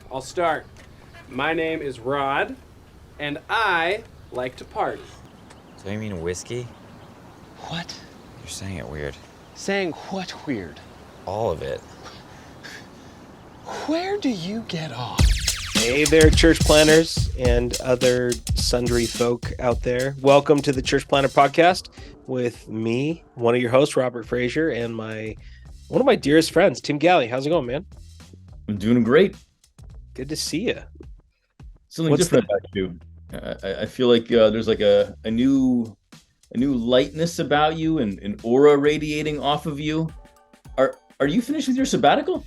I'll start. My name is Rod, and I like to party. So you mean whiskey? What? You're saying it weird. Saying what weird? All of it. Where do you get off? Hey there, church planners and other sundry folk out there. Welcome to the Church Planner Podcast with me, one of your hosts, Robert Frazier, and one of my dearest friends, Tim Galley. How's it going, man? I'm doing great. Good to see you. Something What's different about you. I feel like there's like a new lightness about you and an aura radiating off of you. Are you finished with your sabbatical?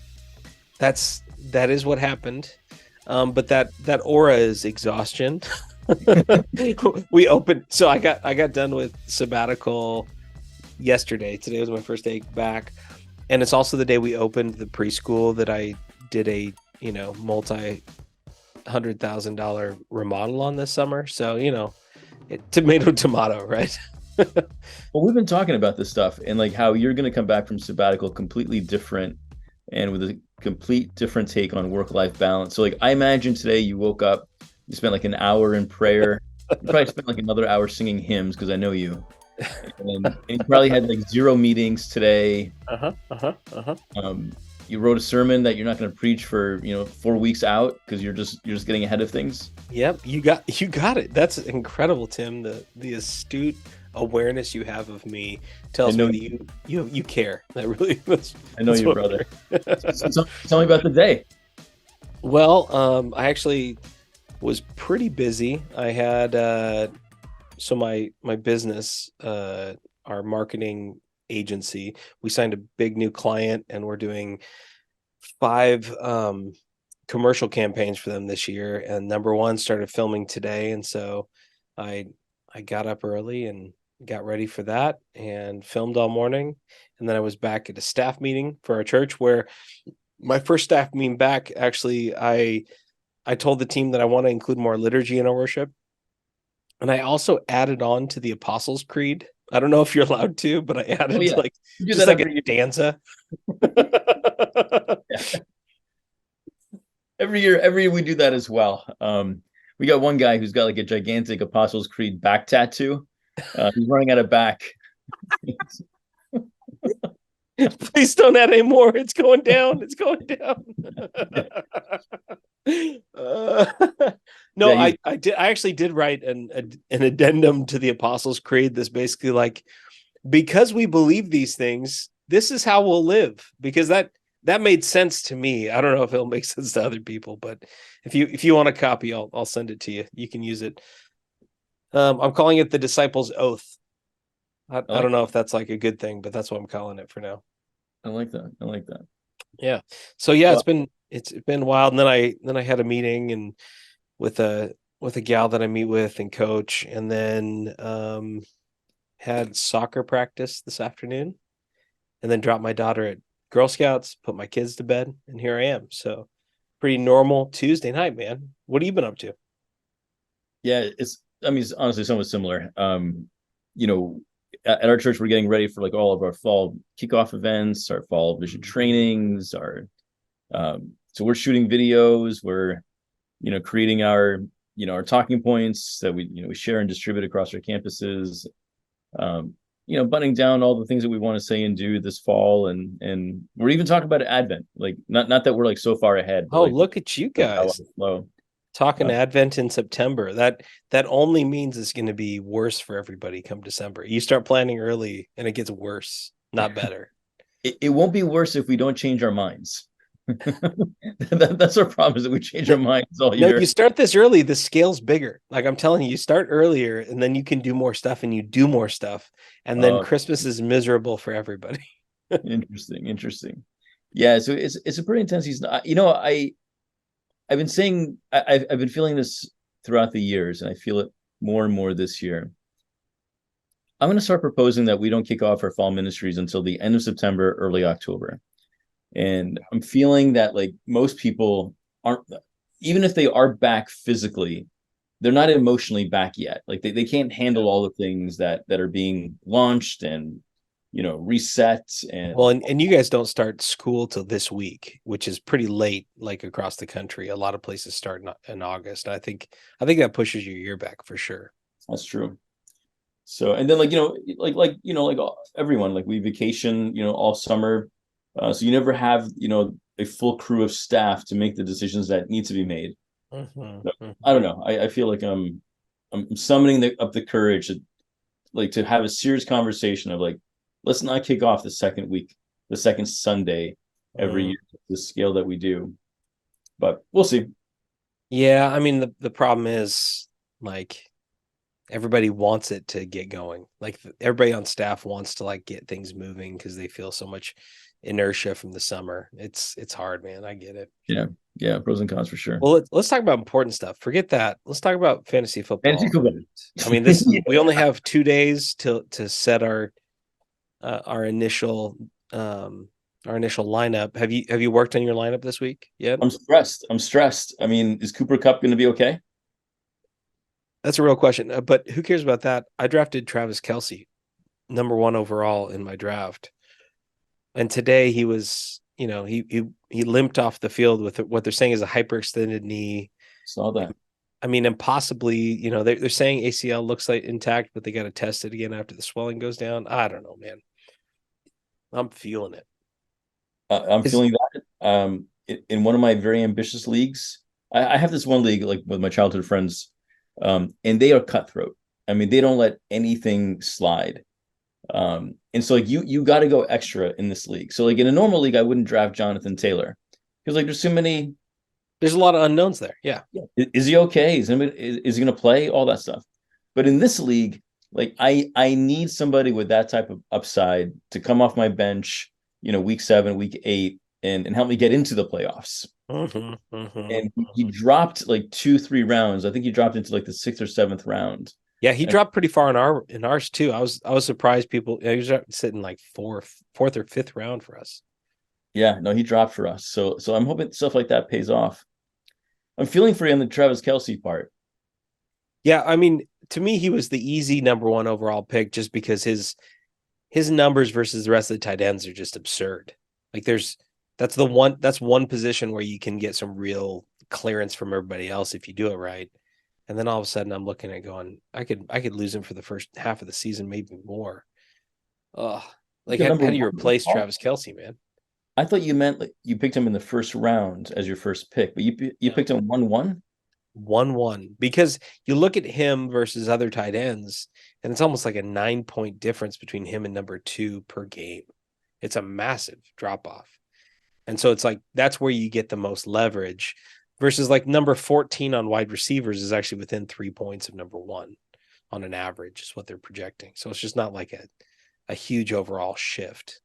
That is what happened. But that aura is exhaustion. We opened, so I got done with sabbatical yesterday. Today was my first day back, and it's also the day we opened the preschool that I did a multi-$100,000 remodel on this summer. So tomato, right? Well, we've been talking about this stuff and like how you're going to come back from sabbatical completely different and with a complete different take on work-life balance. So like I imagine today you woke up, you spent like an hour in prayer. You probably spent like another hour singing hymns because I know you. And you probably had like zero meetings today. You wrote a sermon that you're not going to preach for 4 weeks out because you're just getting ahead of things. Yep, you got it. That's incredible, Tim. The astute awareness you have of me tells me that you care. That really I know you, brother. So tell me about the day. Well, I actually was pretty busy. I had so my business, our marketing agency, we signed a big new client, and we're doing 5 commercial campaigns for them this year. And number one started filming today, and so I got up early and got ready for that and filmed all morning. And then I was back at a staff meeting for our church, where my first staff meeting back, actually, I told the team that I want to include more liturgy in our worship. And I also added on to the Apostles' Creed. I don't know if you're allowed to, but I added just like a stanza. Yeah. Every year we do that as well. We got one guy who's got like a gigantic Apostles' Creed back tattoo. He's running out of back. Please don't add any more. It's going down. It's going down. No, I actually did write an addendum to the Apostles' Creed that's basically like, because we believe these things, this is how we'll live. Because that made sense to me. I don't know if it'll make sense to other people, but if you want a copy, I'll send it to you. You can use it. I'm calling it the Disciples' Oath. I don't know if that's like a good thing, but that's what I'm calling it for now. I like that. Yeah. So yeah, it's been wild. And then I had a meeting and with a gal that I meet with and coach, and then had soccer practice this afternoon, and then dropped my daughter at Girl Scouts, put my kids to bed, and here I am. So pretty normal Tuesday night, man. What have you been up to? Yeah, it's honestly somewhat similar. At our church, we're getting ready for like all of our fall kickoff events, our fall vision trainings, so we're shooting videos, we're creating our talking points that we share and distribute across our campuses, buttoning down all the things that we want to say and do this fall, and we're even talking about Advent, like not that we're like so far ahead. Oh, like, look at you guys. Talking Advent in September. That only means it's going to be worse for everybody come December. You start planning early and it gets worse, not better. It won't be worse if we don't change our minds. That's our problem, is that we change our minds all year. No, you start this early, the scale's bigger. Like I'm telling you start earlier, and then you can do more stuff, and you do more stuff. And then Christmas is miserable for everybody. Interesting. Yeah, so it's a pretty intense season. I've been saying, I've been feeling this throughout the years, and I feel it more and more this year. I'm going to start proposing that we don't kick off our fall ministries until the end of September, early October. And I'm feeling that like most people aren't, even if they are back physically, they're not emotionally back yet. Like they can't handle all the things that are being launched and reset and Well, and you guys don't start school till this week, which is pretty late, like across the country. A lot of places start in August. I think that pushes your year back for sure. that's true. So, and then like everyone, like we vacation, all summer. So you never have, a full crew of staff to make the decisions that need to be made. I don't know. I feel like I'm summoning up the courage to have a serious conversation of like, let's not kick off the second Sunday every year at the scale that we do. But we'll see. Yeah, I mean the problem is like everybody wants it to get going. Like everybody on staff wants to like get things moving because they feel so much inertia from the summer. It's hard, man. I get it. Yeah, pros and cons for sure. Well, let's talk about important stuff. Forget that. Let's talk about fantasy football. Fantasy football. I mean, this we only have 2 days to set our initial lineup. Have you worked on your lineup this week yet? I'm stressed. I mean, is Cooper Kupp going to be okay? That's a real question. But who cares about that? I drafted Travis Kelce, number 1 overall in my draft. And today he was, he limped off the field with what they're saying is a hyperextended knee. Saw that. I mean, and possibly, they're saying ACL looks like intact, but they got to test it again after the swelling goes down. I don't know, man. I'm feeling it. I'm feeling that. In one of my very ambitious leagues, I have this one league like with my childhood friends, and they are cutthroat. I mean, they don't let anything slide. And so like you got to go extra in this league. So like in a normal league, I wouldn't draft Jonathan Taylor because like there's too many. There's a lot of unknowns there. Yeah. Is he okay? Is he going to play? All that stuff. But in this league, like I need somebody with that type of upside to come off my bench, week 7, week 8, and help me get into the playoffs. And he dropped like 2-3 rounds. I think he dropped into like the 6th or 7th round. Yeah, he dropped pretty far in ours too. I was surprised people. He was sitting like fourth or 5th round for us. Yeah, no, he dropped for us. So I'm hoping stuff like that pays off. I'm feeling for you on the Travis Kelce part. Yeah, I mean, to me, he was the easy number 1 overall pick just because his numbers versus the rest of the tight ends are just absurd. Like that's one position where you can get some real clearance from everybody else if you do it right. And then all of a sudden I'm looking at going, I could lose him for the first half of the season, maybe more. Like how do you replace Travis Kelce, man? I thought you meant like you picked him in the first round as your first pick, but you picked him 1-1? 1-1. Because you look at him versus other tight ends, and it's almost like a 9-point difference between him and number 2 per game. It's a massive drop off. And so it's like that's where you get the most leverage versus like number 14 on wide receivers is actually within 3 points of number 1 on an average is what they're projecting. So it's just not like a huge overall shift.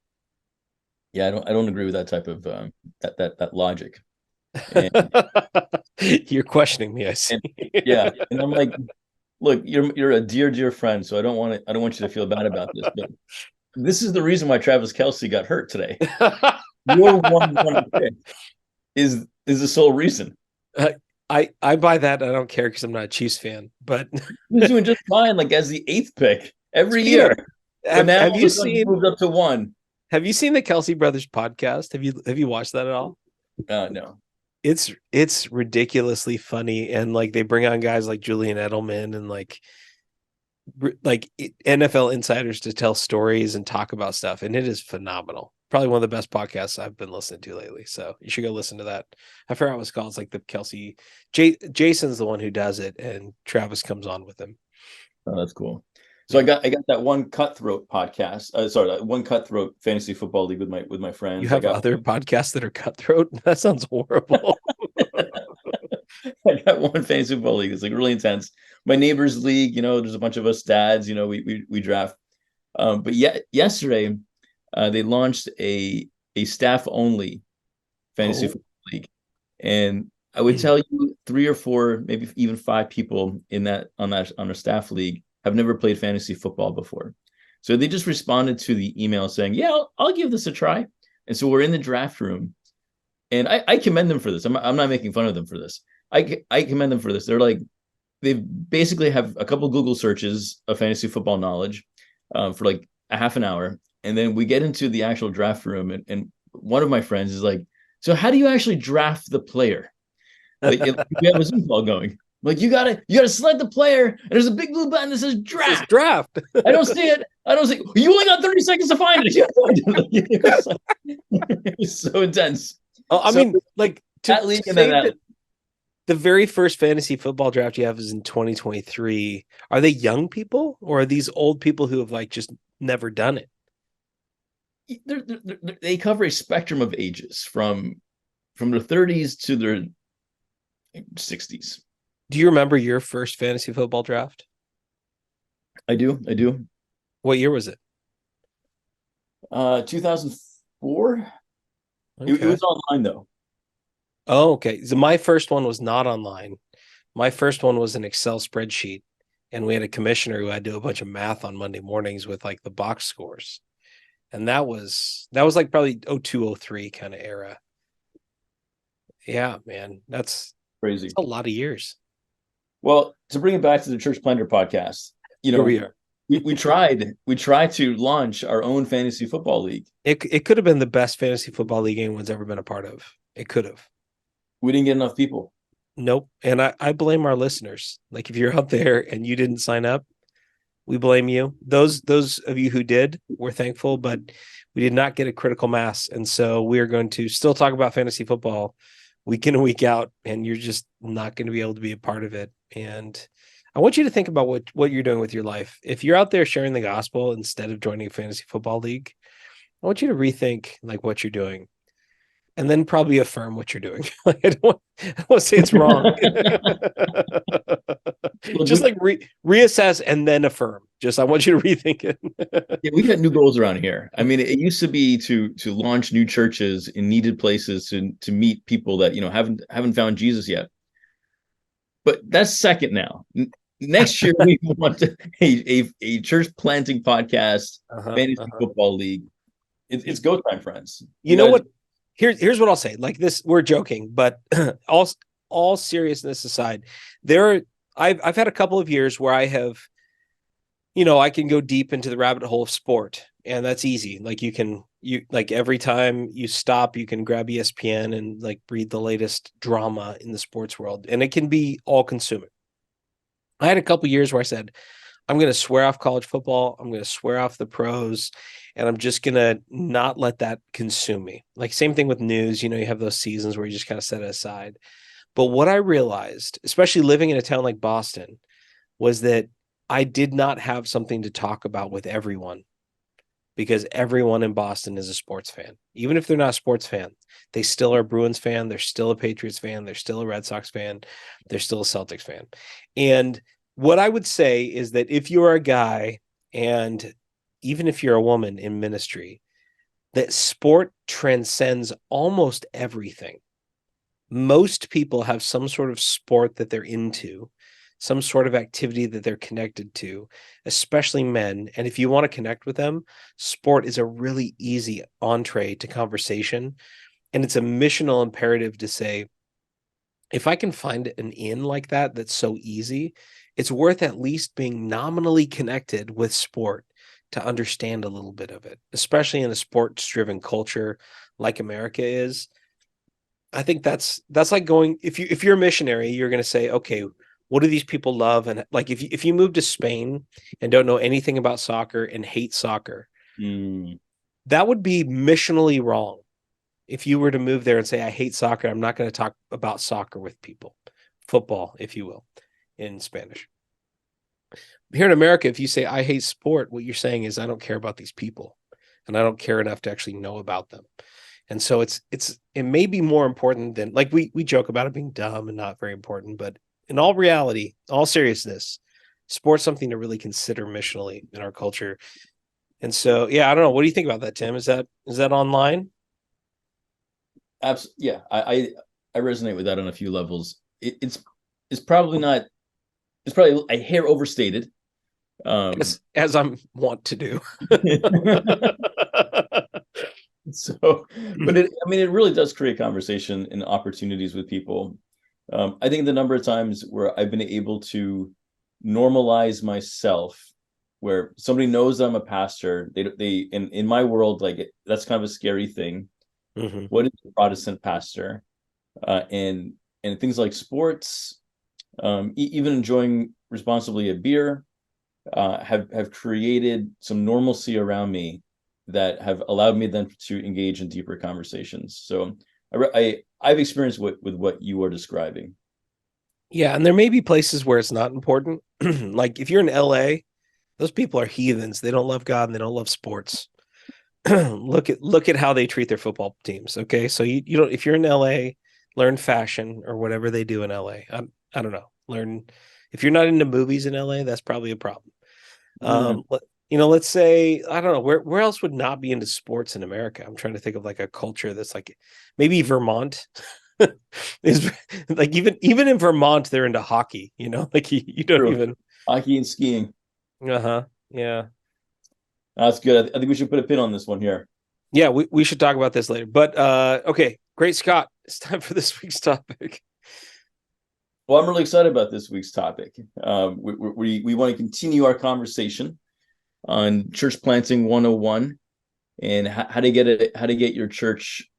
Yeah, I don't agree with that type of that logic. And, you're questioning me, I see. And I'm like, look, you're a dear friend, so I don't want you to feel bad about this. But this is the reason why Travis Kelce got hurt today. Your 1-1 pick is the sole reason. I buy that. I don't care because I'm not a Chiefs fan, but he's doing just fine. Like as the 8th pick every year. Have you seen moved up to 1? Have you seen the Kelce Brothers podcast? Have you watched that at all? No. It's ridiculously funny, and like they bring on guys like Julian Edelman and like NFL insiders to tell stories and talk about stuff, and it is phenomenal. Probably one of the best podcasts I've been listening to lately. So you should go listen to that. I forgot what it's called. It's like the Kelce. Jason's the one who does it, and Travis comes on with him. Oh, that's cool. So I got that one cutthroat podcast. That one cutthroat fantasy football league with my friends. You have other podcasts that are cutthroat? That sounds horrible. I got one fantasy football league. It's like really intense. My neighbor's league, there's a bunch of us dads. We draft. But yesterday, they launched a staff only fantasy football league, and I would tell you 3 or 4, maybe even 5 people on a staff league have never played fantasy football before. So they just responded to the email saying, yeah, I'll give this a try. And so we're in the draft room, and I commend them for this. I'm not making fun of them for this. I commend them for this. They're like, they basically have a couple Google searches of fantasy football knowledge for like a half an hour. And then we get into the actual draft room, and one of my friends is like, "So how do you actually draft the player?" Like we have a Zoom call going. Like you gotta select the player, and there's a big blue button that says This is draft. draft. I don't see it. I don't see. You only got 30 seconds to find it. It was so intense. Oh, I So mean, like that league to and say then that. that the very first fantasy football draft you have is in 2023. Are they young people or are these old people who have like just never done it? They cover a spectrum of ages from their 30s to their 60s. Do you remember your first fantasy football draft? I do. What year was it? 2004. It Okay. was online though. Oh, okay. So my first one was not online. My first one was an Excel spreadsheet, and we had a commissioner who had to do a bunch of math on Monday mornings with like the box scores. And that was like probably 0203 kind of era. Yeah, man. That's Crazy. a lot of years. Well, to bring it back to the Church Planter podcast, Here we are. we tried to launch our own fantasy football league. It could have been the best fantasy football league anyone's ever been a part of. It could have. We didn't get enough people. Nope. And I blame our listeners. Like if you're out there and you didn't sign up, we blame you. Those of you who did, we're thankful, but we did not get a critical mass. And so we're going to still talk about fantasy football week in and week out, and you're just not going to be able to be a part of it. And I want you to think about what you're doing with your life. If you're out there sharing the gospel instead of joining a fantasy football league, I want you to rethink like what you're doing. And then probably affirm what you're doing. I don't want to say it's wrong. Just like reassess and then affirm. Just I want you to rethink it. Yeah, we got new goals around here. I mean, it used to be to launch new churches in needed places to meet people that haven't found Jesus yet. But that's second now. Next year we want a church planting podcast, fantasy football league. It's go time, friends. You know what? Here's what I'll say. Like this, we're joking, but all seriousness aside, I've had a couple of years where I have, I can go deep into the rabbit hole of sport, and that's easy. Like you like every time you stop, you can grab ESPN and like read the latest drama in the sports world, and it can be all consuming. I had a couple of years where I said, I'm going to swear off college football. I'm going to swear off the pros, and I'm just going to not let that consume me. Like same thing with news, you have those seasons where you just kind of set it aside. But what I realized, especially living in a town like Boston, was that I did not have something to talk about with everyone, because everyone in Boston is a sports fan. Even if they're not a sports fan, they still are a Bruins fan. They're still a Patriots fan. They're still a Red Sox fan. They're still a Celtics fan. And what I would say is that if you're a guy, and even if you're a woman in ministry, that sport transcends almost everything. Most people have some sort of sport that they're into, some sort of activity that they're connected to, especially men. And if you want to connect with them, sport is a really easy entree to conversation. And it's a missional imperative to say, if I can find an in like that, that's so easy, it's worth at least being nominally connected with sport to understand a little bit of it, especially in a sports-driven culture like America is. I think that's like going, if you're a missionary, you're going to say, okay, what do these people love? And like if you move to Spain and don't know anything about soccer and hate soccer, that would be missionally wrong. If you were to move there and say, I hate soccer, I'm not going to talk about soccer with people, football, if you will, in Spanish. Here in America, if you say, I hate sport, what you're saying is, I don't care about these people, and I don't care enough to actually know about them. And so it may be more important than, like we joke about it being dumb and not very important, but in all reality, all seriousness, sport's something to really consider missionally in our culture. And so, yeah, I don't know. What do you think about that, Tim? Is that online? Absolutely. Yeah, I resonate with that on a few levels. It's probably not. It's probably a hair overstated. As I'm wont to do. So, but it really does create conversation and opportunities with people. I think the number of times where I've been able to normalize myself where somebody knows I'm a pastor. They in my world, like that's kind of a scary thing. Mm-hmm. What is a Protestant pastor? And things like sports, even enjoying responsibly a beer, have created some normalcy around me that have allowed me then to engage in deeper conversations. So I've experienced with what you are describing. Yeah, and there may be places where it's not important. Like if you're in LA, those people are heathens. They don't love God and they don't love sports. Look at how they treat their football teams. Okay, so you don't, if you're in LA, learn fashion or whatever they do in LA. I don't know. Learn, if you're not into movies in LA, that's probably a problem. Mm. Let's say, I don't know, where else would not be into sports in America? I'm trying to think of like a culture that's like maybe Vermont is like, even in Vermont they're into hockey, like you don't True. even. Hockey and skiing. Uh-huh. Yeah. That's good. I think we should put a pin on this one here. Yeah, we should talk about this later. But okay, great, Scott. It's time for this week's topic. Well, I'm really excited about this week's topic. We want to continue our conversation on church planting 101 and how to get your church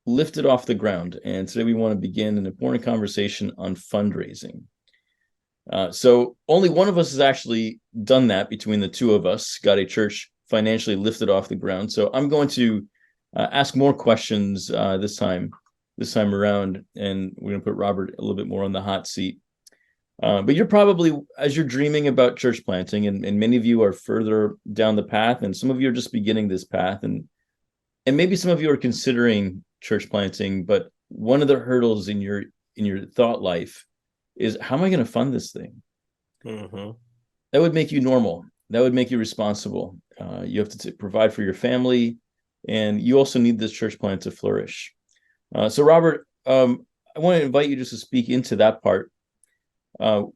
lifted off the ground. And today we want to begin an important conversation on fundraising. So only one of us has actually done that between the two of us, got a church financially lifted off the ground. So I'm going to ask more questions this time around, and we're going to put Robert a little bit more on the hot seat. But you're probably, as you're dreaming about church planting, and many of you are further down the path, and some of you are just beginning this path, and maybe some of you are considering church planting, but one of the hurdles in your thought life is, how am I going to fund this thing? Mm-hmm. That would make you normal. That would make you responsible. You have to provide for your family, and you also need this church plant to flourish. So, Robert, I want to invite you just to speak into that part. When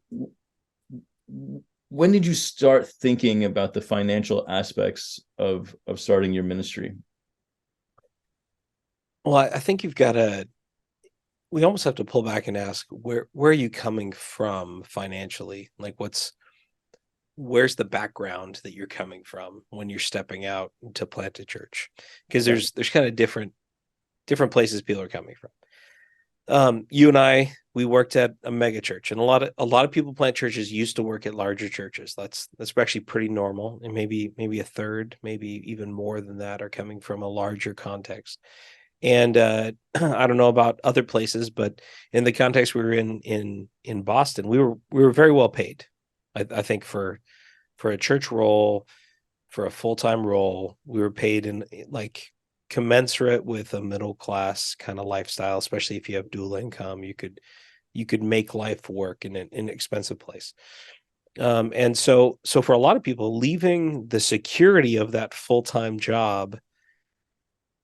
did you start thinking about the financial aspects of starting your ministry? Well, I think we almost have to pull back and ask, where are you coming from financially? Like where's the background that you're coming from when you're stepping out to plant a church? Because there's kind of different places people are coming from. You and I, we worked at a mega church, and a lot of people plant churches used to work at larger churches. That's actually pretty normal, and maybe a third, maybe even more than that, are coming from a larger context. And I don't know about other places, but in the context we were in Boston, we were very well paid. I think for a church role, for a full-time role, we were paid in like commensurate with a middle class kind of lifestyle. Especially if you have dual income, you could make life work in an inexpensive place. And so for a lot of people, leaving the security of that full-time job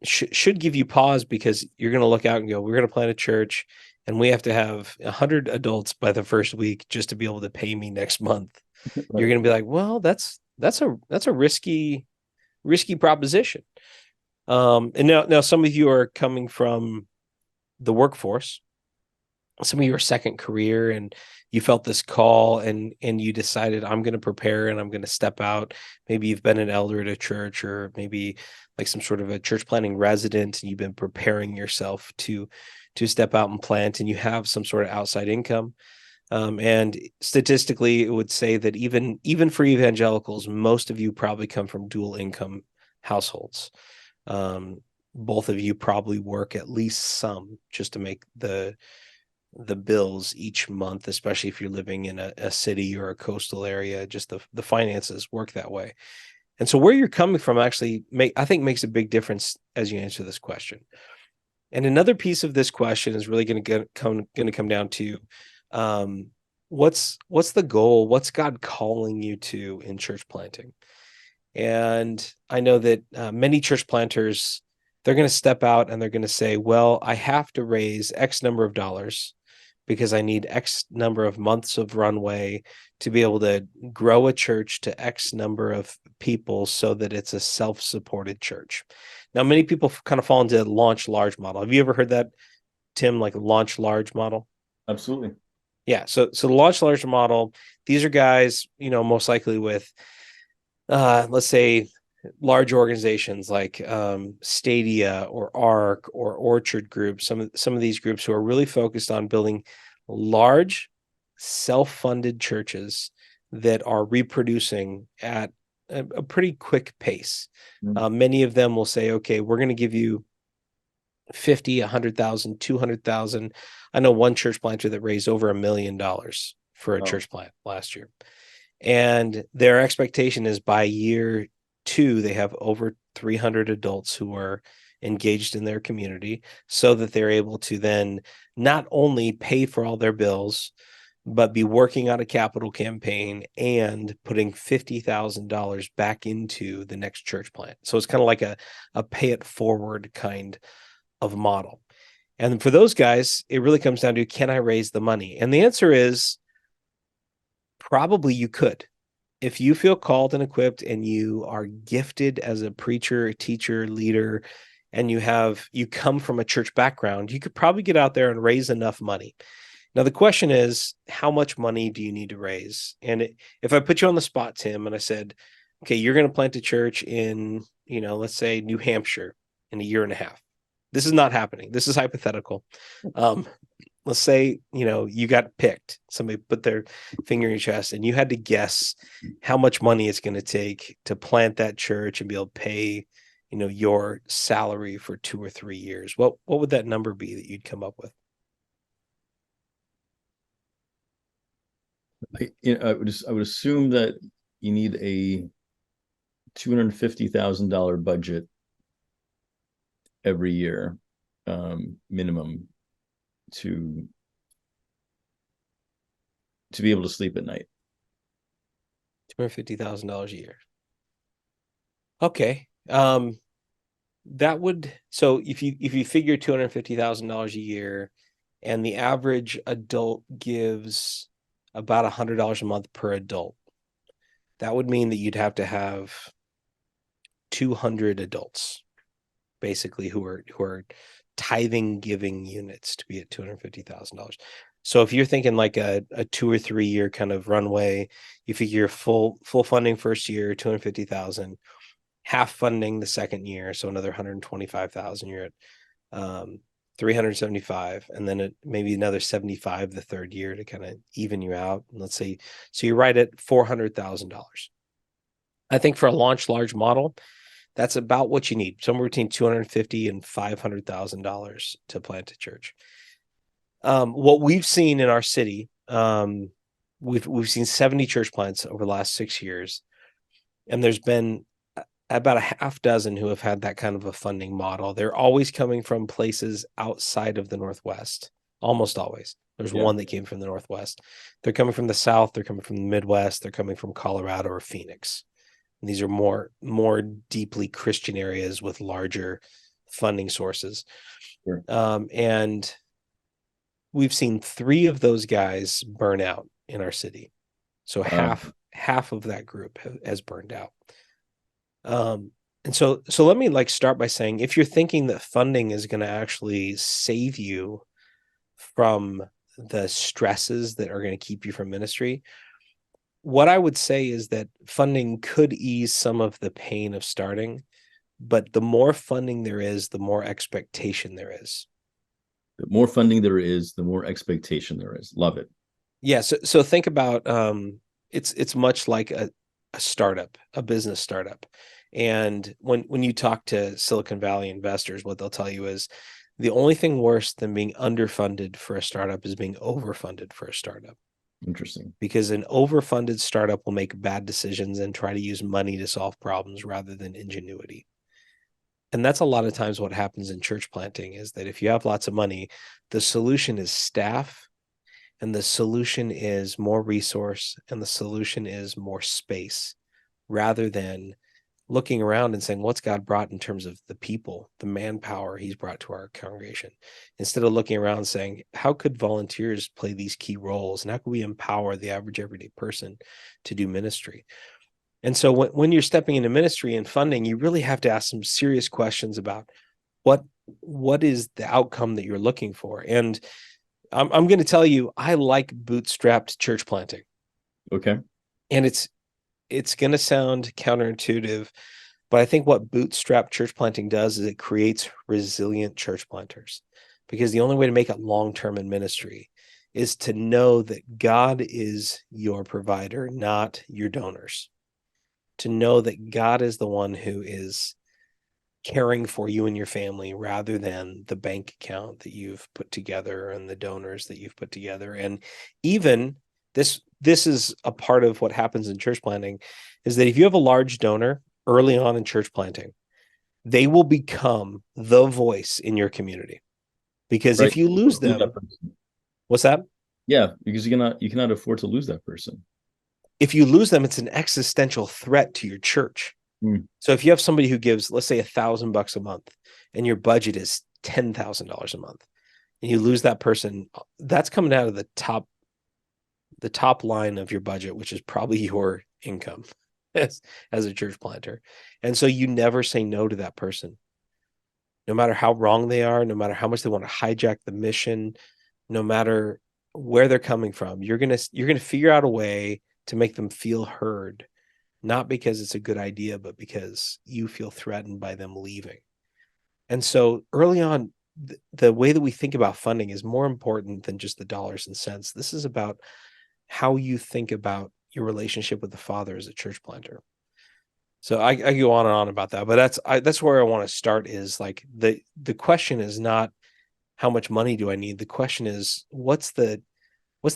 should give you pause, because you're going to look out and go, we're going to plant a church and we have to have 100 adults by the first week just to be able to pay me next month. Right. You're going to be like, well, that's a risky proposition. And now some of you are coming from the workforce. Some of your second career, and you felt this call, and you decided, I'm going to prepare and I'm going to step out. Maybe you've been an elder at a church, or maybe like some sort of a church planting resident, and you've been preparing yourself to step out and plant, and you have some sort of outside income. And statistically, it would say that even for evangelicals, most of you probably come from dual income households. Both of you probably work at least some just to make the bills each month, especially if you're living in a city or a coastal area. Just the finances work that way. And so where you're coming from actually I think makes a big difference as you answer this question. And another piece of this question is really going to come down to what's the goal? What's God calling you to in church planting? And I know that many church planters, they're going to step out and they're going to say, well, I have to raise X number of dollars because I need X number of months of runway to be able to grow a church to X number of people so that it's a self-supported church. Now, many people kind of fall into the launch large model. Have you ever heard that, Tim, like launch large model? Absolutely. Yeah. So the launch large model, these are guys, most likely with let's say large organizations like Stadia or Arc or Orchard Group, some of these groups who are really focused on building large self-funded churches that are reproducing at a pretty quick pace. Many of them will say, okay, we're going to give you 50, 100,000, 200,000. I know one church planter that raised over $1 million for a church plant last year. And their expectation is by year 2, they have over 300 adults who are engaged in their community so that they're able to then not only pay for all their bills, but be working on a capital campaign and putting $50,000 back into the next church plant. So it's kind of like a pay it forward kind of model. And for those guys, it really comes down to, can I raise the money? And the answer is probably you could. If you feel called and equipped and you are gifted as a preacher, a teacher, leader, and you come from a church background, you could probably get out there and raise enough money. Now, the question is, how much money do you need to raise? And if I put you on the spot, Tim, and I said, okay, you're going to plant a church in, let's say New Hampshire in a year and a half. This is not happening. This is hypothetical. Let's say, you got picked. Somebody put their finger in your chest and you had to guess how much money it's going to take to plant that church and be able to pay, your salary for 2 or 3 years. What would that number be that you'd come up with? I would assume that you need a $250,000 budget every year, minimum, to be able to sleep at night. $250,000 a year. Okay. So if you figure $250,000 a year and the average adult gives about $100 a month per adult, that would mean that you'd have to have 200 adults basically who are tithing giving units to be at $250,000. So if you're thinking like a 2 or 3 year kind of runway, you figure full funding first year, 250,000, half funding the second year, so another 125,000, you're at 375, and then maybe another 75 the third year to kind of even you out. And let's say, so you're right at $400,000. I think for a launch large model, that's about what you need, somewhere between $250,000 and $500,000 to plant a church. What we've seen in our city, we've seen 70 church plants over the last 6 years, and there's been about a half dozen who have had that kind of a funding model. They're always coming from places outside of the Northwest, almost always. There's one that came from the Northwest. They're coming from the South. They're coming from the Midwest. They're coming from Colorado or Phoenix. And these are more deeply Christian areas with larger funding sources. Sure. And we've seen 3 of those guys burn out in our city. So half of that group has burned out. And so let me start by saying, if you're thinking that funding is going to actually save you from the stresses that are going to keep you from ministry, what I would say is that funding could ease some of the pain of starting, but the more funding there is, the more expectation there is. The more funding there is, the more expectation there is. Love it. Yeah. So think about, it's much like a startup, a business startup. And when you talk to Silicon Valley investors, what they'll tell you is the only thing worse than being underfunded for a startup is being overfunded for a startup. Interesting. Because an overfunded startup will make bad decisions and try to use money to solve problems rather than ingenuity. And that's a lot of times what happens in church planting, is that if you have lots of money, the solution is staff, and the solution is more resource, and the solution is more space, rather than looking around and saying, what's God brought in terms of the people, the manpower he's brought to our congregation, instead of looking around saying, how could volunteers play these key roles, and how can we empower the average everyday person to do ministry? And so when you're stepping into ministry and funding, you really have to ask some serious questions about what is the outcome that you're looking for. And I'm going to tell you, I like bootstrapped church planting. Okay. And it's it's going to sound counterintuitive, but I think what bootstrap church planting does is it creates resilient church planters, because the only way to make it long-term in ministry is to know that God is your provider, not your donors. To know that God is the one who is caring for you and your family rather than the bank account that you've put together and the donors that you've put together. And even this is a part of what happens in church planting, is that if you have a large donor early on in church planting, they will become the voice in your community. Because Right. if you lose them, what's that? Yeah, because you cannot afford to lose that person. If you lose them, it's an existential threat to your church. So if you have somebody who gives, let's say, $1,000 a month, and your budget is $10,000 a month, and you lose that person, that's coming out of the top line of your budget, which is probably your income as a church planter. And so you never say no to that person, no matter how wrong they are, no matter how much they want to hijack the mission, no matter where they're coming from. You're gonna figure out a way to make them feel heard, not because it's a good idea, but because you feel threatened by them leaving. And so early on, the way that we think about funding is more important than just the dollars and cents. This is about how you think about your relationship with the Father as a church planter. So I go on and on about that, but that's where I want to start. Is like the question is not how much money do I need. The question is what's the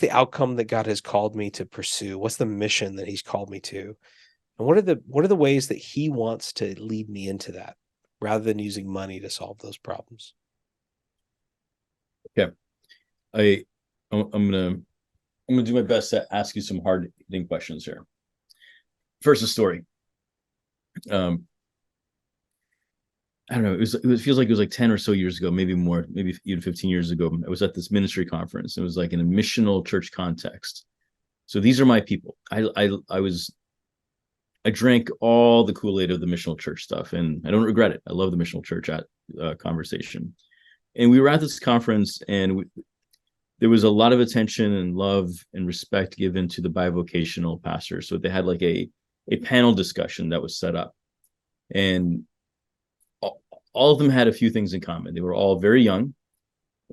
outcome that God has called me to pursue? What's the mission that He's called me to? And what are the ways that He wants to lead me into that, rather than using money to solve those problems? Okay, I'm gonna do my best to ask you some hard hitting questions here. First, a story. I don't know. It feels like it was like 10 or so years ago, maybe more, maybe even 15 years ago. I was at this ministry conference. It was like in a missional church context. So these are my people. I drank all the Kool-Aid of the missional church stuff, and I don't regret it. I love the missional church conversation. And we were at this conference, and there was a lot of attention and love and respect given to the bivocational pastors. So they had like a panel discussion that was set up, and all of them had a few things in common. They were all very young.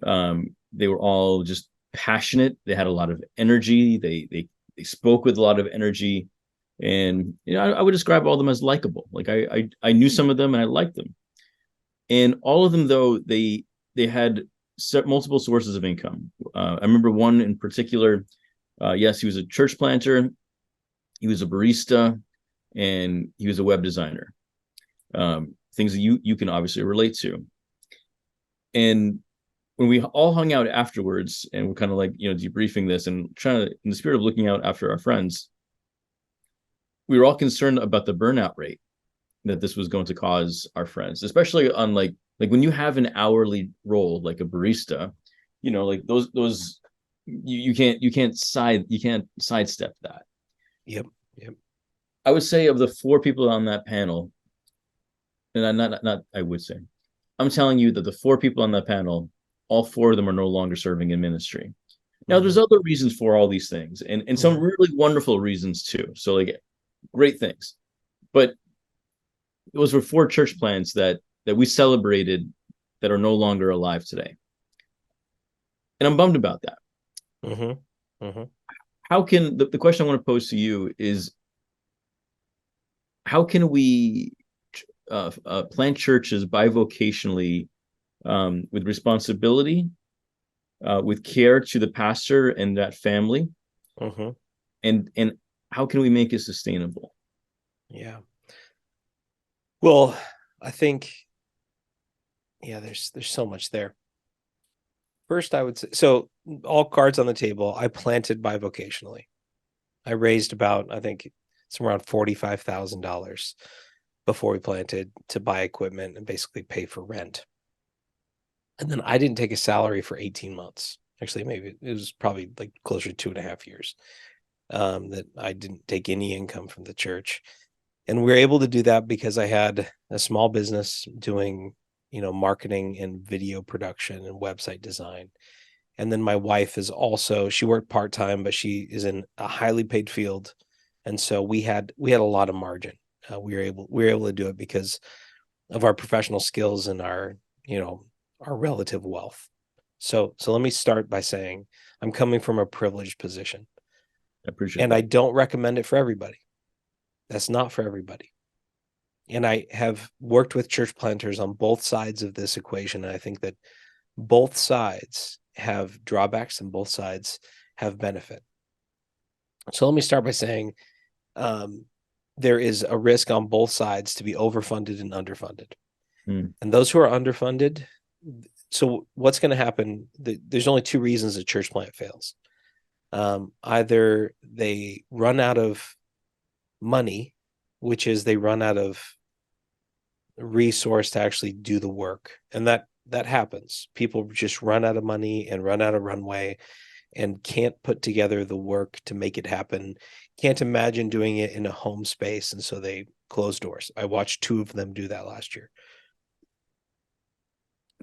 They were all just passionate. They had a lot of energy. They spoke with a lot of energy, and I would describe all of them as likable. Like I knew some of them and I liked them, and all of them though they had multiple sources of income. I remember one in particular. Yes, he was a church planter, he was a barista, and he was a web designer. Things that you can obviously relate to. And when we all hung out afterwards, and we're kind of like debriefing this and trying to, in the spirit of looking out after our friends, we were all concerned about the burnout rate that this was going to cause our friends, especially on like when you have an hourly role like a barista, like those you can't sidestep that. Yep. I would say of the 4 people on that panel, and I would say, I'm telling you that the 4 people on that panel, all 4 of them are no longer serving in ministry. Now, there's other reasons for all these things, and some really wonderful reasons too. So like great things, but those were 4 church plants that we celebrated that are no longer alive today, and I'm bummed about that. How can the question I want to pose to you is, how can we plant churches bivocationally, with responsibility, with care to the pastor and that family, and how can we make it sustainable? Yeah. Well, I think, there's so much there. First, I would say, so all cards on the table, I planted bivocationally. I raised about, I think it's around $45,000 before we planted to buy equipment and basically pay for rent. And then I didn't take a salary for 18 months. Actually, maybe it was probably like closer to 2.5 years that I didn't take any income from the church. And we were able to do that because I had a small business doing, marketing and video production and website design. And then my wife is also, she worked part-time, but she is in a highly paid field And so we had a lot of margin. We were able to do it because of our professional skills and our, our relative wealth. So let me start by saying I'm coming from a privileged position, I appreciate and that. I don't recommend it for everybody. That's not for everybody. And I have worked with church planters on both sides of this equation. And I think that both sides have drawbacks and both sides have benefit. So let me start by saying there is a risk on both sides to be overfunded and underfunded. And those who are underfunded, so what's going to happen? There's only two reasons a church plant fails. Either they run out of money, which is they run out of resource to actually do the work, and that happens. People just run out of money and run out of runway and can't put together the work to make it happen, can't imagine doing it in a home space, and so they close doors. I watched two of them do that last year.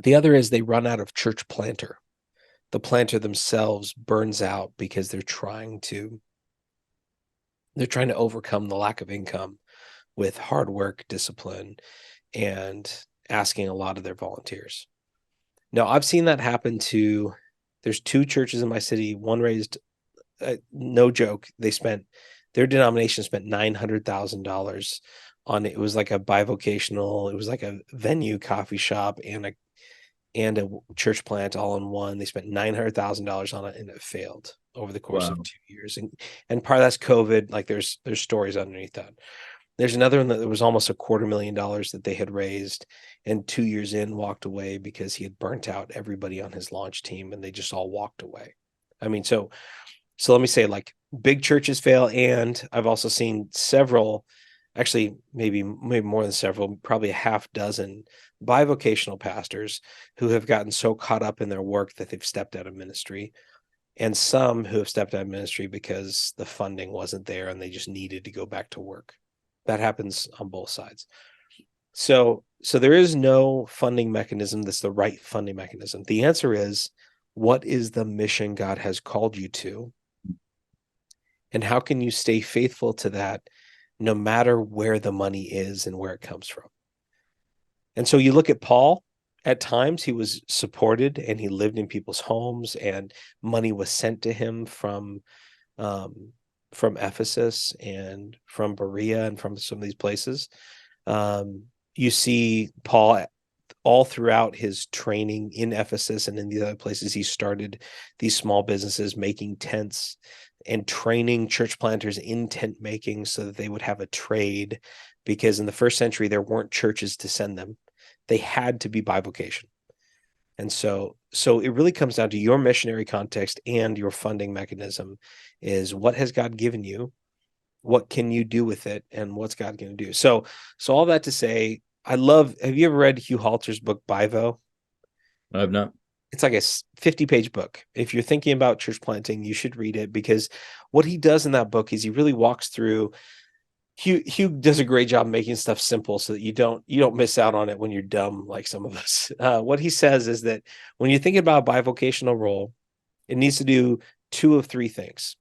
The other is they run out of church planter. The planter themselves burns out because they're trying to overcome the lack of income with hard work, discipline, and asking a lot of their volunteers. Now, I've seen that happen to, there's two churches in my city. One raised, no joke, their denomination spent $900,000 on it. It was like a bivocational, it was like a venue, coffee shop, and a church plant all in one. They spent $900,000 on it, and it failed over the course of 2 years. And part of that's COVID. Like there's stories underneath that. There's another one that there was almost $250,000 that they had raised, and 2 years in walked away because he had burnt out everybody on his launch team, and they just all walked away. I mean, so let me say, like, big churches fail, and I've also seen several, actually maybe more than several, probably a half dozen bivocational pastors who have gotten so caught up in their work that they've stepped out of ministry, and some who have stepped out of ministry because the funding wasn't there and they just needed to go back to work. That happens on both sides. So there is no funding mechanism that's the right funding mechanism. The answer is, what is the mission God has called you to? And how can you stay faithful to that no matter where the money is and where it comes from? And so you look at Paul, at times he was supported and he lived in people's homes, and money was sent to him from Ephesus and from Berea and from some of these places. You see Paul all throughout his training in Ephesus and in the other places. He started these small businesses making tents and training church planters in tent making so that they would have a trade, because in the first century there weren't churches to send them. They had to be bivocation. And so it really comes down to your missionary context and your funding mechanism. Is what has God given you? What can you do with it? And what's God going to do? So all that to say, have you ever read Hugh Halter's book, Bivo? I've not. It's like a 50-page book. If you're thinking about church planting, you should read it, because what he does in that book is he really walks through. Hugh does a great job making stuff simple so that you don't miss out on it when you're dumb like some of us. What he says is that when you're thinking about a bivocational role, it needs to do two of three things.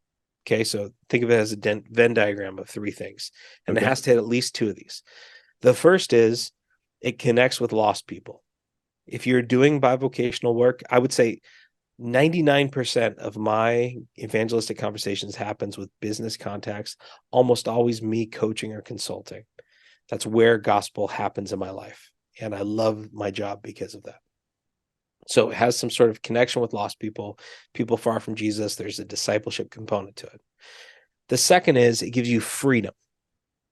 Okay, so think of it as a Venn diagram of three things, and it has to hit at least two of these. The first is it connects with lost people. If you're doing bivocational work, I would say 99% of my evangelistic conversations happens with business contacts, almost always me coaching or consulting. That's where gospel happens in my life. And I love my job because of that. So it has some sort of connection with lost people, people far from Jesus. There's a discipleship component to it. The second is it gives you freedom.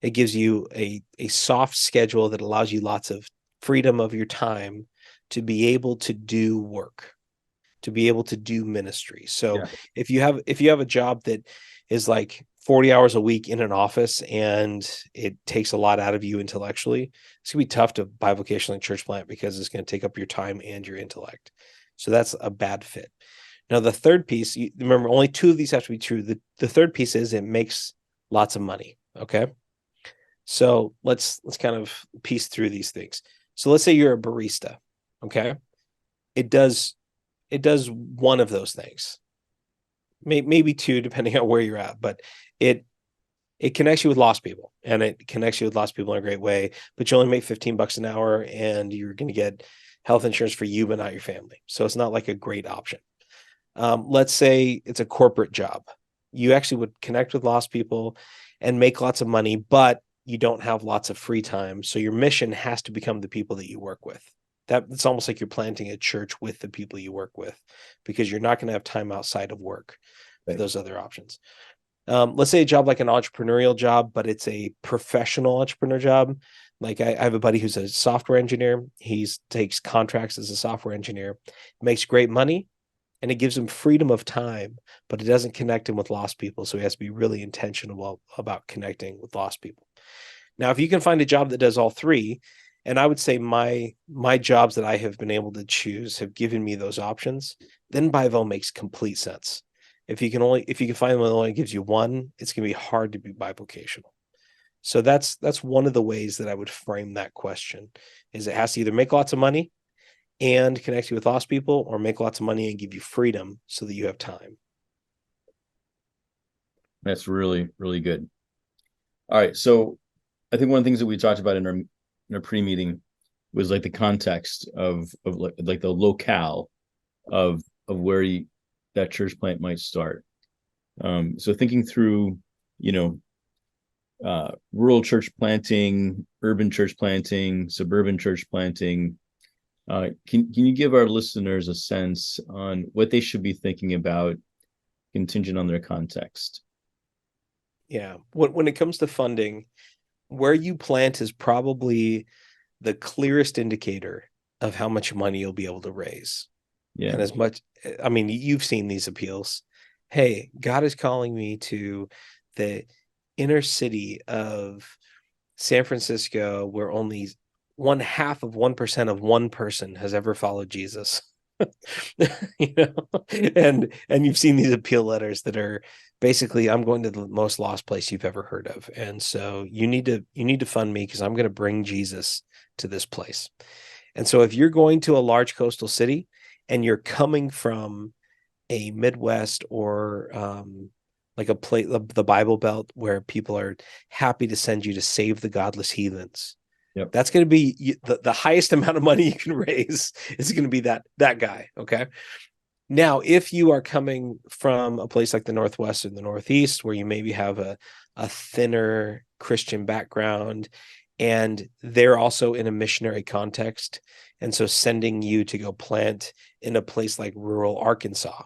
It gives you a soft schedule that allows you lots of freedom of your time to be able to do work, to be able to do ministry. So if you have a job that is like 40 hours a week in an office and it takes a lot out of you intellectually, it's gonna be tough to bivocationally church plant, because it's going to take up your time and your intellect. So that's a bad fit. Now, the third piece, remember, only two of these have to be true. The third piece is it makes lots of money. Okay. So let's kind of piece through these things. So let's say you're a barista. Okay. It does one of those things, maybe two, depending on where you're at, but It connects you with lost people, and it connects you with lost people in a great way, but you only make $15 an hour, and you're going to get health insurance for you, but not your family. So it's not like a great option. Let's say it's a corporate job. You actually would connect with lost people and make lots of money, but you don't have lots of free time. So your mission has to become the people that you work with. It's almost like you're planting a church with the people you work with, because you're not going to have time outside of work for Right. those other options. Let's say a job like an entrepreneurial job, but it's a professional entrepreneur job. Like I have a buddy who's a software engineer. He takes contracts as a software engineer, makes great money, and it gives him freedom of time, but it doesn't connect him with lost people. So he has to be really intentional about connecting with lost people. Now, if you can find a job that does all three, and I would say my jobs that I have been able to choose have given me those options, then Bivo makes complete sense. If you can find one that only gives you one, it's going to be hard to be bivocational. So that's one of the ways that I would frame that question: is it has to either make lots of money and connect you with lost people, or make lots of money and give you freedom so that you have time. That's really, really good. All right. So I think one of the things that we talked about in our pre-meeting was like the context of like the locale of where that church plant might start. So thinking through, you know, rural church planting, urban church planting, suburban church planting. Can you give our listeners a sense on what they should be thinking about, contingent on their context? Yeah. When it comes to funding, where you plant is probably the clearest indicator of how much money you'll be able to raise. Yeah. And as much, I mean, you've seen these appeals. Hey, God is calling me to the inner city of San Francisco, where only 0.5% of one person has ever followed Jesus. You know, and you've seen these appeal letters that are basically, I'm going to the most lost place you've ever heard of, and so you need to fund me because I'm going to bring Jesus to this place. And so if you're going to a large coastal city and you're coming from a Midwest or like a place, the Bible Belt, where people are happy to send you to save the godless heathens, Yep. that's going to be the highest amount of money you can raise is going to be that guy. Okay. Now, if you are coming from a place like the Northwest or the Northeast, where you maybe have a thinner Christian background, and they're also in a missionary context, and so sending you to go plant in a place like rural Arkansas,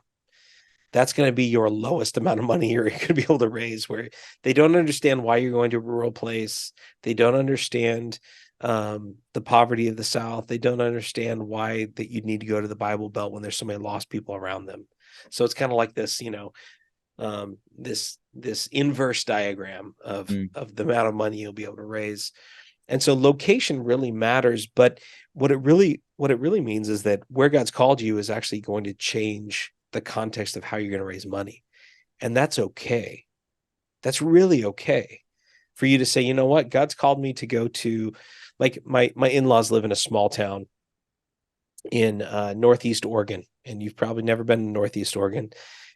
that's going to be your lowest amount of money you're going to be able to raise, where they don't understand why you're going to a rural place. They don't understand the poverty of the South. They don't understand why that you need to go to the Bible Belt when there's so many lost people around them. So it's kind of like this, this inverse diagram of the amount of money you'll be able to raise. And so location really matters, but what it really means is that where God's called you is actually going to change the context of how you're going to raise money. And that's okay. That's really okay for you to say, you know what, God's called me to go to, like my in-laws live in a small town in Northeast Oregon, and you've probably never been in Northeast Oregon.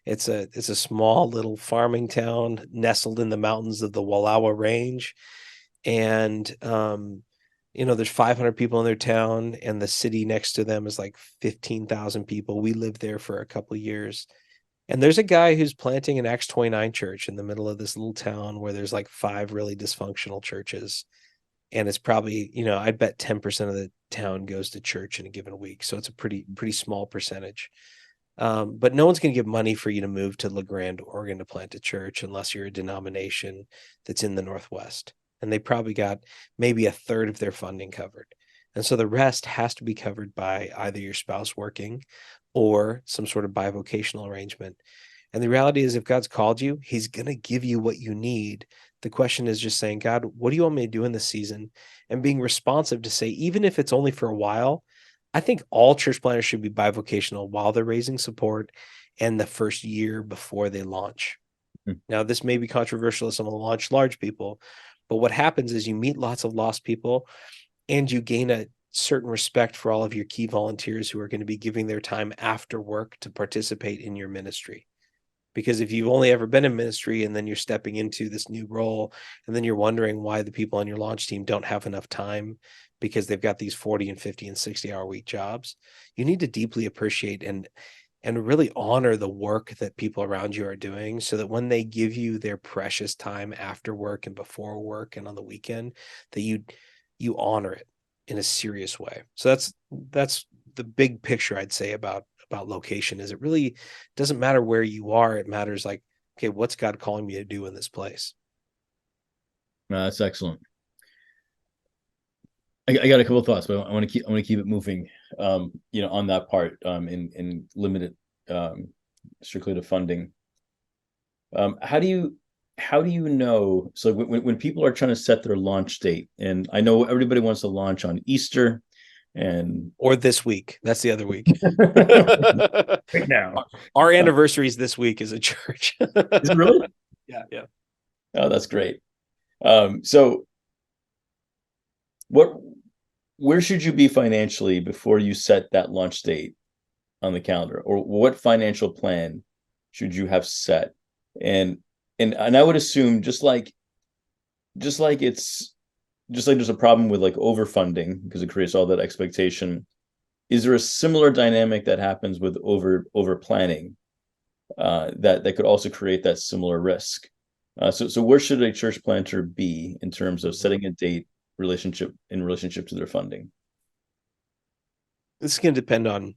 It's a small little farming town nestled in the mountains of the Wallowa Range. And there's 500 people in their town, and the city next to them is like 15,000 people. We lived there for a couple of years, and there's a guy who's planting an Acts 29 church in the middle of this little town where there's like 5 really dysfunctional churches, and it's probably, I'd bet 10% of the town goes to church in a given week, so it's a pretty small percentage. But no one's going to give money for you to move to La Grande, Oregon to plant a church unless you're a denomination that's in the Northwest. And they probably got maybe a third of their funding covered. And so the rest has to be covered by either your spouse working or some sort of bivocational arrangement. And the reality is, if God's called you, he's going to give you what you need. The question is just saying, God, what do you want me to do in this season? And being responsive to say, even if it's only for a while, I think all church planners should be bivocational while they're raising support and the first year before they launch. Now, this may be controversial to some of the launch large people, but what happens is you meet lots of lost people and you gain a certain respect for all of your key volunteers who are going to be giving their time after work to participate in your ministry. Because if you've only ever been in ministry and then you're stepping into this new role, and then you're wondering why the people on your launch team don't have enough time because they've got these 40 and 50 and 60-hour week jobs, you need to deeply appreciate and really honor the work that people around you are doing, so that when they give you their precious time after work and before work and on the weekend, that you honor it in a serious way. So that's the big picture I'd say about location. Is it really doesn't matter where you are. It matters, like, okay, what's God calling me to do in this place? That's excellent. I got a couple of thoughts, but I want to keep it moving. On that part, and limit it strictly to funding. How do you know? So when people are trying to set their launch date, and I know everybody wants to launch on Easter, or this week. That's the other week. right now, our anniversary is this week as a church. is it really? Yeah. Oh, that's great. So where should you be financially before you set that launch date on the calendar, or what financial plan should you have set? And I would assume just like there's a problem with like overfunding because it creates all that expectation. Is there a similar dynamic that happens with over planning that could also create that similar risk? So where should a church planter be in terms of setting a date in relationship to their funding? This is going to depend on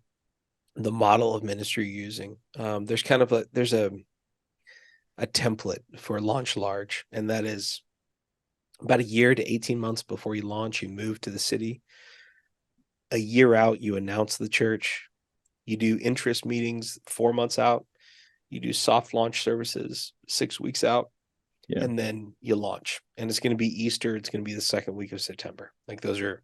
the model of ministry you're using. There's kind of there's a template for launch large, and that is about a year to 18 months before you launch, you move to the city. A year out, you announce the church. You do interest meetings 4 months out. You do soft launch services 6 weeks out. Yeah. And then you launch. And it's going to be Easter. It's going to be the second week of September. Like those are,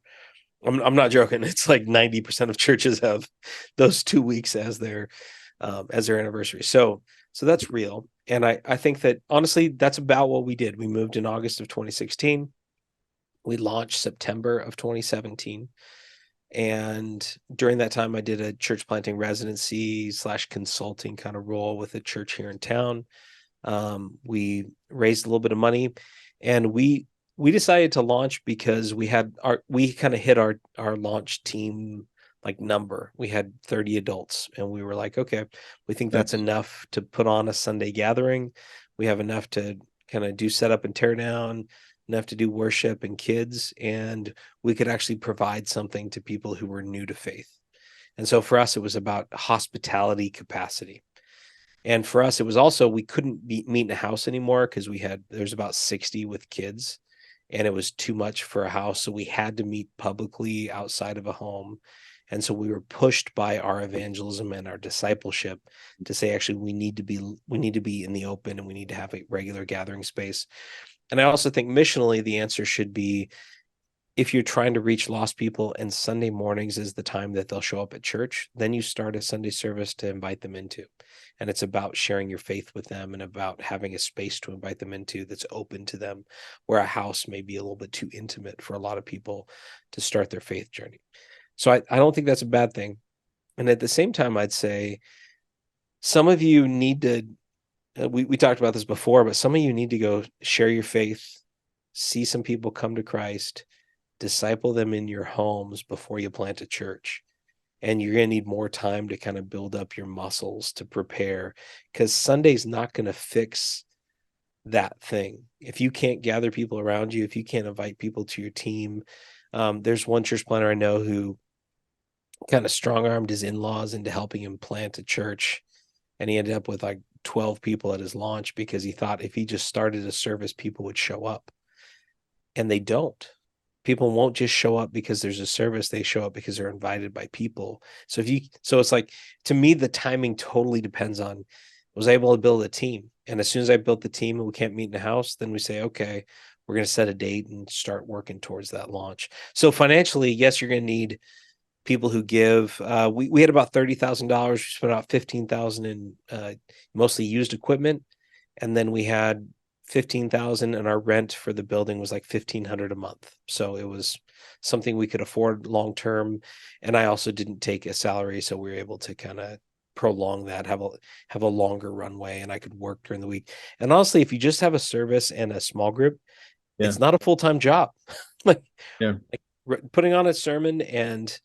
I'm not joking. It's like 90% of churches have those 2 weeks as their anniversary. So that's real. And I think that honestly, that's about what we did. We moved in August of 2016. We launched September of 2017. And during that time, I did a church planting residency / consulting kind of role with a church here in town. We raised a little bit of money, and we decided to launch because we kind of hit our launch team like number. We had 30 adults, and we were like, okay, we think that's enough to put on a Sunday gathering. We have enough to kind of do setup and tear down, enough to do worship and kids, and we could actually provide something to people who were new to faith. And so for us, it was about hospitality capacity. And for us, it was also, we couldn't meet in a house anymore because there's about 60 with kids, and it was too much for a house. So we had to meet publicly outside of a home. And so we were pushed by our evangelism and our discipleship to say, actually, we need to be in the open, and we need to have a regular gathering space. And I also think missionally, the answer should be, if you're trying to reach lost people and Sunday mornings is the time that they'll show up at church, then you start a Sunday service to invite them into. And it's about sharing your faith with them and about having a space to invite them into that's open to them, where a house may be a little bit too intimate for a lot of people to start their faith journey. So I don't think that's a bad thing. And at the same time, I'd say some of you need to, we talked about this before, but some of you need to go share your faith, see some people come to Christ, disciple them in your homes before you plant a church. And you're going to need more time to kind of build up your muscles to prepare, because Sunday's not going to fix that thing. If you can't gather people around you, if you can't invite people to your team, there's one church planter I know who kind of strong-armed his in-laws into helping him plant a church. And he ended up with like 12 people at his launch because he thought if he just started a service, people would show up. And they don't. People won't just show up because there's a service. They show up because they're invited by people. So it's like, to me, the timing totally depends on, was I able to build a team? And as soon as I built the team and we can't meet in a house, then we say, okay, we're going to set a date and start working towards that launch. So financially, yes, you're going to need people who give. We had about $30,000. We spent about $15,000 in mostly used equipment. And then we had $15,000, and our rent for the building was like $1,500 a month. So it was something we could afford long term. And I also didn't take a salary, so we were able to kind of prolong that, have a longer runway, and I could work during the week. And honestly, if you just have a service and a small group, Yeah. it's not a full-time job. like, Yeah. putting on a sermon and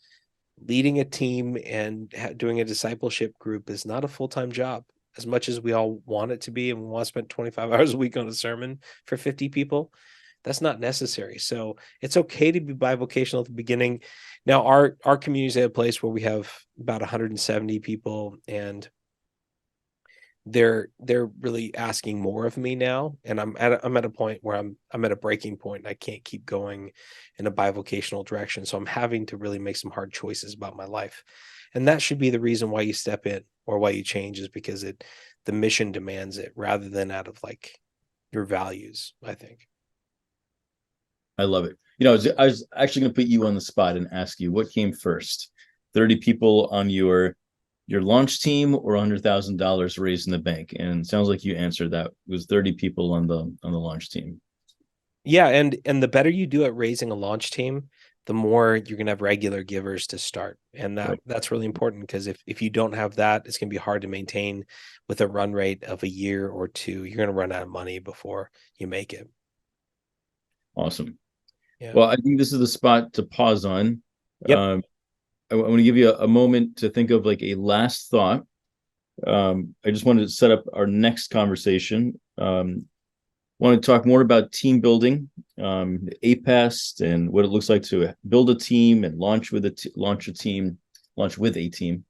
leading a team and doing a discipleship group is not a full-time job. As much as we all want it to be, and we want to spend 25 hours a week on a sermon for 50 people, that's not necessary. So it's okay to be bivocational at the beginning. Now, our community is at a place where we have about 170 people, and they're really asking more of me now. And I'm at a point where I'm at a breaking point. I can't keep going in a bivocational direction. So I'm having to really make some hard choices about my life. And that should be the reason why you step in or why you change, is because the mission demands it, rather than out of like your values, I think. I love it. I was actually going to put you on the spot and ask you, what came first? 30 people on your launch team, or $100,000 raised in the bank? And it sounds like you answered that. It was 30 people on the launch team. Yeah, and the better you do at raising a launch team, the more you're going to have regular givers to start. And that's really important, because if you don't have that, it's going to be hard to maintain with a run rate of a year or two. You're going to run out of money before you make it. Awesome. Yeah. Well, I think this is the spot to pause on. Yep. I want to give you a moment to think of like a last thought. I just wanted to set up our next conversation. Want to talk more about team building, APEST, and what it looks like to build a team and launch with a team.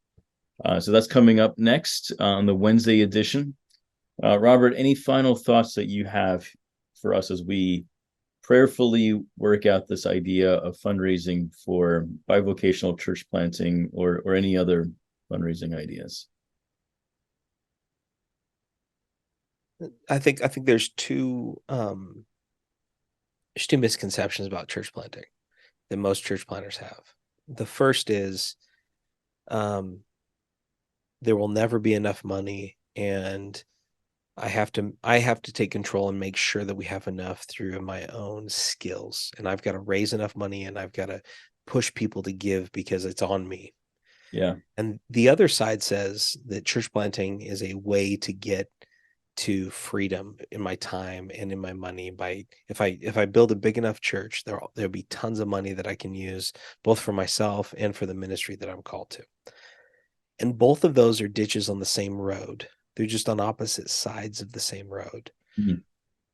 So that's coming up next on the Wednesday edition. Robert, any final thoughts that you have for us as we prayerfully work out this idea of fundraising for bivocational church planting, or any other fundraising ideas? I think there's two misconceptions about church planting that most church planters have. The first is there will never be enough money, and I have to take control and make sure that we have enough through my own skills, and I've got to raise enough money, and I've got to push people to give because it's on me. Yeah. And the other side says that church planting is a way to get to freedom in my time and in my money. If I build a big enough church, there'll be tons of money that I can use, both for myself and for the ministry that I'm called to. And both of those are ditches on the same road. They're just on opposite sides of the same road. Mm-hmm.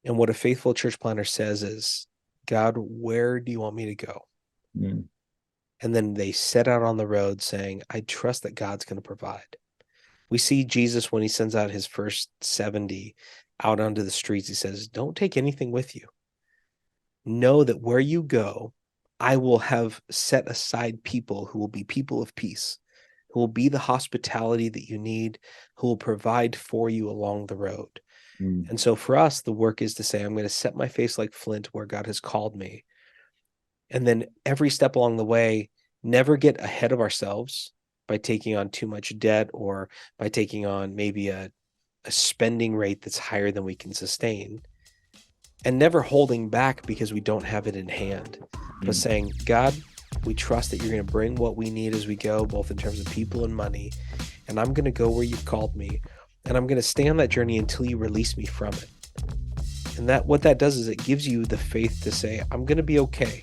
And what a faithful church planter says is, God, where do you want me to go? Mm-hmm. And then they set out on the road saying, I trust that God's going to provide. We see Jesus, when he sends out his first 70 out onto the streets, he says, don't take anything with you. Know that where you go, I will have set aside people who will be people of peace, who will be the hospitality that you need, who will provide for you along the road. Mm. And so for us, the work is to say, I'm going to set my face like flint where God has called me. And then every step along the way, never get ahead of ourselves by taking on too much debt, or by taking on maybe a spending rate that's higher than we can sustain, and never holding back because we don't have it in hand, but saying, God, we trust that you're going to bring what we need as we go, both in terms of people and money, and I'm going to go where you've called me, and I'm going to stay on that journey until you release me from it. And that what that does is it gives you the faith to say, I'm going to be okay,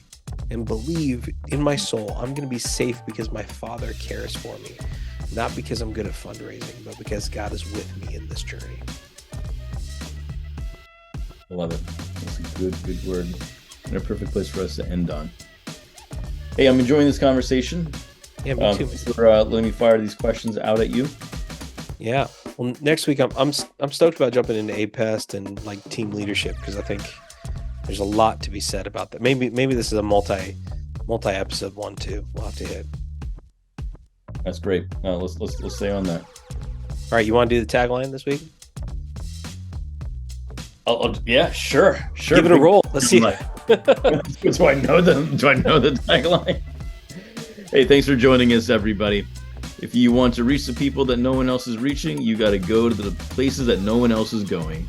and believe in my soul, I'm going to be safe because my Father cares for me, not because I'm good at fundraising, but because God is with me in this journey. I love it. That's a good word, and a perfect place for us to end on. Hey, I'm enjoying this conversation. Yeah, me too. Thanks for letting me fire these questions out at you. Yeah. Well, next week I'm stoked about jumping into APEST and like team leadership, because I think there's a lot to be said about that. Maybe this is a multi episode one too. We'll have to hit. That's great. Let's stay on that. All right, you want to do the tagline this week? Yeah, sure. Give it a roll. Let's see. Do I know the tagline? Hey, thanks for joining us, everybody. If you want to reach the people that no one else is reaching, you got to go to the places that no one else is going.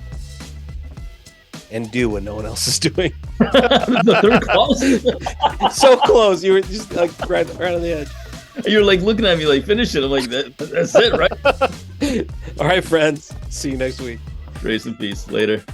And do what no one else is doing. The third clause. So close. You were just like right on the edge. You're like looking at me like, finish it. I'm like, that's it, right? All right, friends. See you next week. Grace and peace. Later.